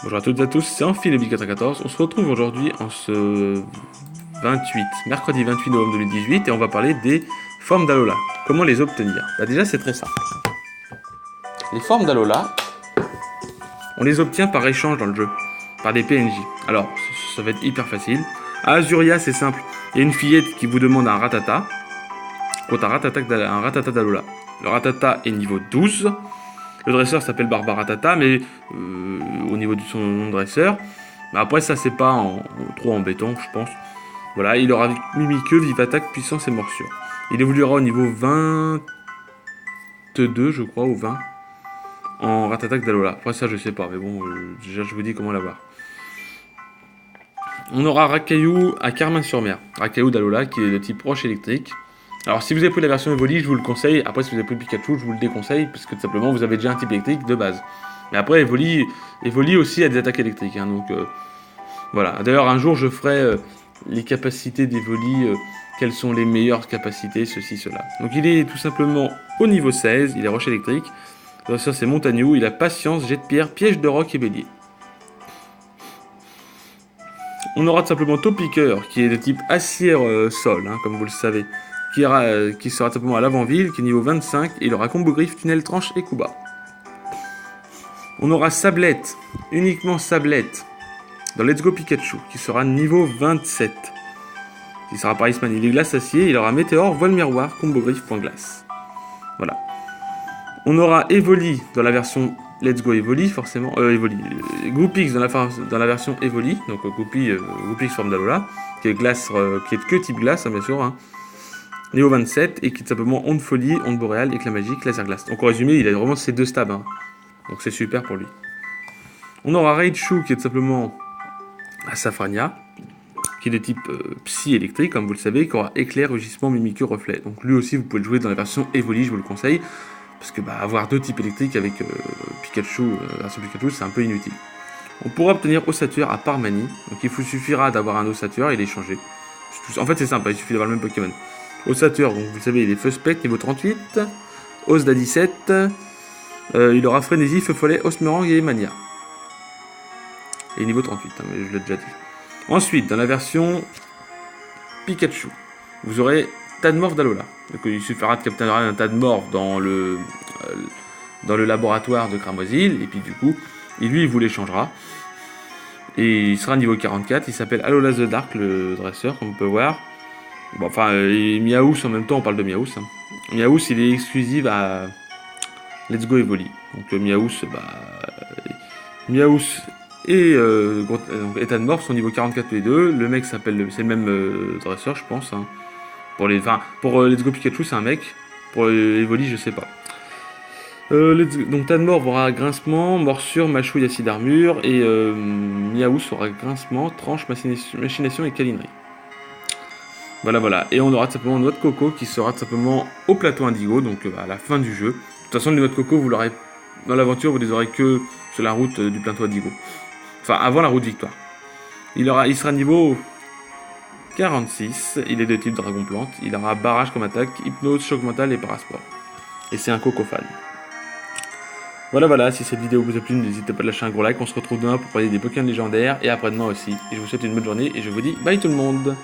Bonjour à toutes et à tous, c'est Amphi le 414. On se retrouve aujourd'hui en ce mercredi 28 novembre 2018 et on va parler des formes d'Alola. Comment les obtenir? Déjà c'est très simple. Les formes d'Alola, on les obtient par échange dans le jeu, par des PNJ. Alors ça va être hyper facile. À Azuria c'est simple, il y a une fillette qui vous demande un ratata contre un ratata d'Alola. Le ratata est niveau 12. Le dresseur s'appelle Barbaratata, mais au niveau de son nom de dresseur. Mais après, ça, c'est pas trop embêtant, je pense. Voilà, il aura Mimiqueux, Vive Attaque, Puissance et Morsure. Il évoluera au niveau 22, je crois, ou 20, en Ratatak d'Alola. Après, ça, je sais pas, mais bon, déjà, je vous dis comment l'avoir. On aura Rakaillou à Carmin-sur-Mer. Rakaillou d'Alola, qui est de type roche électrique. Alors si vous avez pris la version Evoli, je vous le conseille. Après si vous avez pris Pikachu, je vous le déconseille, parce que tout simplement vous avez déjà un type électrique de base. Mais après Evoli aussi a des attaques électriques, hein, donc voilà. D'ailleurs un jour je ferai les capacités d'Evoli, quelles sont les meilleures capacités, ceci, cela. Donc il est tout simplement au niveau 16, il est roche électrique. Ça c'est Montagnou, il a patience, jet de pierre, piège de roc et bélier. On aura tout simplement Topiqueur, qui est de type acier-sol, hein, comme vous le savez. Qui sera simplement à l'avant-ville, qui est niveau 25, et il aura combo griffe, tunnel, tranche et Kuba. On aura Sablette, uniquement Sablette, dans Let's Go Pikachu, qui sera niveau 27. Qui sera par Isman, il est glace acier, il aura Météore, voile miroir, combo griffe, point glace. Voilà. On aura Evoli dans la version Let's Go Evoli, forcément. Goopix dans la version Evoli, donc Goopix forme d'Alola, qui est que type glace, hein, bien sûr. Hein. Niveau 27, et qui est simplement Onde Folie, Onde Boréale, Éclat Magique, Laser Glace. Donc en résumé, il a vraiment ces deux stabs. Hein. Donc c'est super pour lui. On aura Raichu, qui est tout simplement Safrania, qui est de type Psy électrique, comme vous le savez, qui aura Éclair, Rugissement, Mimiqueux, Reflet. Donc lui aussi, vous pouvez le jouer dans la version Evoli, je vous le conseille. Parce que avoir deux types électriques avec Pikachu, version Pikachu, c'est un peu inutile. On pourra obtenir Ossature à Parmanie. Donc il vous suffira d'avoir un Ossature et l'échanger. En fait, c'est simple, il suffit d'avoir le même Pokémon. Ossature, donc vous savez, il est Feu Spectre, niveau 38. Osda 17. Il aura Frénésie, Feu Follet, Osmerang et Mania. Et niveau 38, hein, mais je l'ai déjà dit. Ensuite, dans la version Pikachu, vous aurez Tadmorph d'Alola. Donc il suffira de capturer un Tadmorph dans le laboratoire de Cramoisil. Et puis du coup, il vous l'échangera. Et il sera niveau 44. Il s'appelle Alola the Dark, le dresseur, comme on peut voir. Bon, enfin, Miaous en même temps, on parle de Miaous. Hein. Miaous, il est exclusif à Let's Go Evoli. Donc Miaous et Tadmorph sont niveau 44 tous les deux. Le mec s'appelle, c'est le même dresseur, je pense. Hein. Pour Let's Go Pikachu, c'est un mec. Pour Evoli, je sais pas. Donc Tadmorph aura grincement, morsure, mâchouille, acide d'armure. Et Miaous aura grincement, tranche, machination et câlinerie. Voilà. Et on aura tout simplement Noix de Coco qui sera tout simplement au plateau Indigo, donc à la fin du jeu. De toute façon, les Noix de Coco, vous l'aurez dans l'aventure, vous les aurez que sur la route du plateau Indigo. Enfin, avant la route Victoire. Il sera niveau 46, il est de type Dragon Plante. Il aura barrage comme attaque, hypnose, choc mental et parasport. Et c'est un Coco fan. Voilà, si cette vidéo vous a plu, n'hésitez pas à lâcher un gros like. On se retrouve demain pour parler des Pokémon légendaires et après-demain aussi. Et je vous souhaite une bonne journée et je vous dis bye tout le monde.